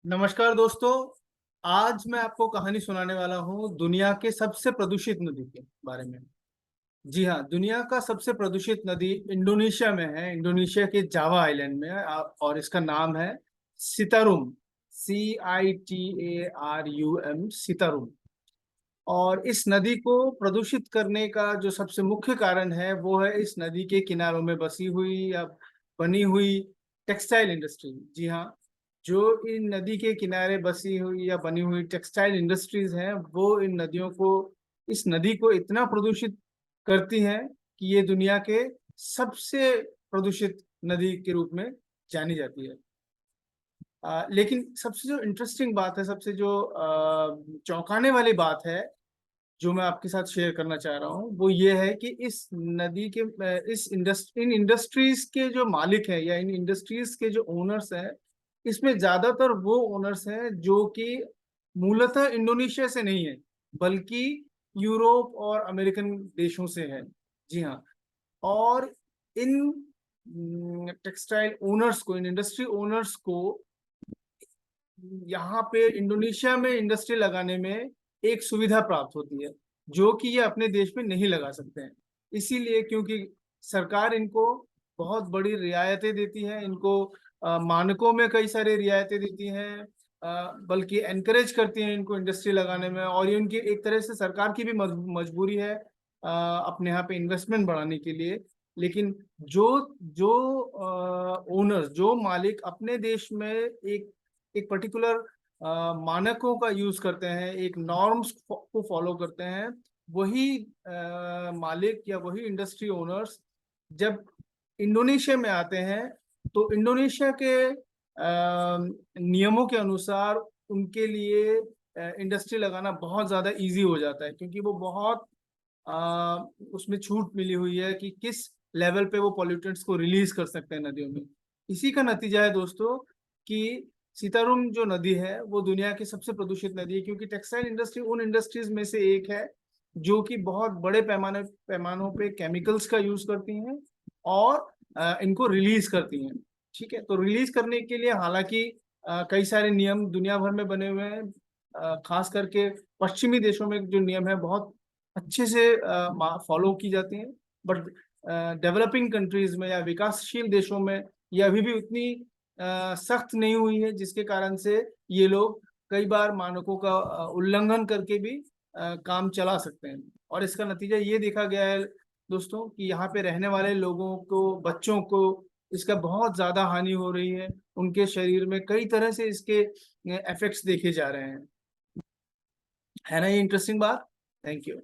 नमस्कार दोस्तों। आज मैं आपको कहानी सुनाने वाला हूँ दुनिया के सबसे प्रदूषित नदी के बारे में। जी हाँ, दुनिया का सबसे प्रदूषित नदी इंडोनेशिया में है। इंडोनेशिया के जावा आइलैंड में है। और इसका नाम है सितारुम। CITARUM, सितारुम। और इस नदी को प्रदूषित करने का जो सबसे मुख्य कारण है वो है इस नदी के किनारों में बसी हुई या बनी हुई टेक्सटाइल इंडस्ट्री। जी हाँ, जो इन नदी के किनारे बसी हुई या बनी हुई टेक्सटाइल इंडस्ट्रीज हैं वो इन नदियों को इस नदी को इतना प्रदूषित करती हैं कि ये दुनिया के सबसे प्रदूषित नदी के रूप में जानी जाती है। लेकिन सबसे जो इंटरेस्टिंग बात है, सबसे जो चौंकाने वाली बात है जो मैं आपके साथ शेयर करना चाह रहा हूँ वो ये है कि इस नदी के इन इंडस्ट्रीज के जो मालिक हैं या इन इंडस्ट्रीज के जो ओनर्स हैं, इसमें ज्यादातर वो ओनर्स हैं जो कि मूलतः इंडोनेशिया से नहीं है बल्कि यूरोप और अमेरिकन देशों से है। जी हाँ। और इन टेक्सटाइल ओनर्स को, इन इंडस्ट्री ओनर्स को यहाँ पे इंडोनेशिया में इंडस्ट्री लगाने में एक सुविधा प्राप्त होती है जो कि ये अपने देश में नहीं लगा सकते हैं। इसीलिए क्योंकि सरकार इनको बहुत बड़ी रियायतें देती है, इनको मानकों में कई सारी रियायतें देती हैं, बल्कि एनकरेज करती हैं इनको इंडस्ट्री लगाने में। और ये उनकी एक तरह से सरकार की भी मजबूरी है अपने यहाँ पे इन्वेस्टमेंट बढ़ाने के लिए। लेकिन जो जो ओनर्स, जो मालिक अपने देश में एक एक पर्टिकुलर मानकों का यूज करते हैं, एक नॉर्म्स को फॉलो करते हैं, वही मालिक या वही इंडस्ट्री ओनर्स जब इंडोनेशिया में आते हैं तो इंडोनेशिया के नियमों के अनुसार उनके लिए इंडस्ट्री लगाना बहुत ज्यादा इजी हो जाता है, क्योंकि वो बहुत उसमें छूट मिली हुई है कि किस लेवल पे वो पॉल्यूटेंट्स को रिलीज कर सकते हैं नदियों में। इसी का नतीजा है दोस्तों कि सीतारुम जो नदी है वो दुनिया की सबसे प्रदूषित नदी है, क्योंकि टेक्सटाइल इंडस्ट्री उन इंडस्ट्रीज में से एक है जो कि बहुत बड़े पैमानों पे केमिकल्स का यूज करती हैं और इनको रिलीज करती हैं। ठीक है, तो रिलीज करने के लिए हालांकि कई सारे नियम दुनिया भर में बने हुए हैं। खास करके पश्चिमी देशों में जो नियम है बहुत अच्छे से फॉलो की जाती हैं। बट डेवलपिंग कंट्रीज में या विकासशील देशों में ये अभी भी उतनी सख्त नहीं हुई है, जिसके कारण से ये लोग कई बार मानकों का उल्लंघन करके भी काम चला सकते हैं। और इसका नतीजा ये देखा गया है दोस्तों कि यहाँ पे रहने वाले लोगों को, बच्चों को इसका बहुत ज्यादा हानि हो रही है। उनके शरीर में कई तरह से इसके इफेक्ट्स देखे जा रहे हैं। है ना ये इंटरेस्टिंग बात? Thank you.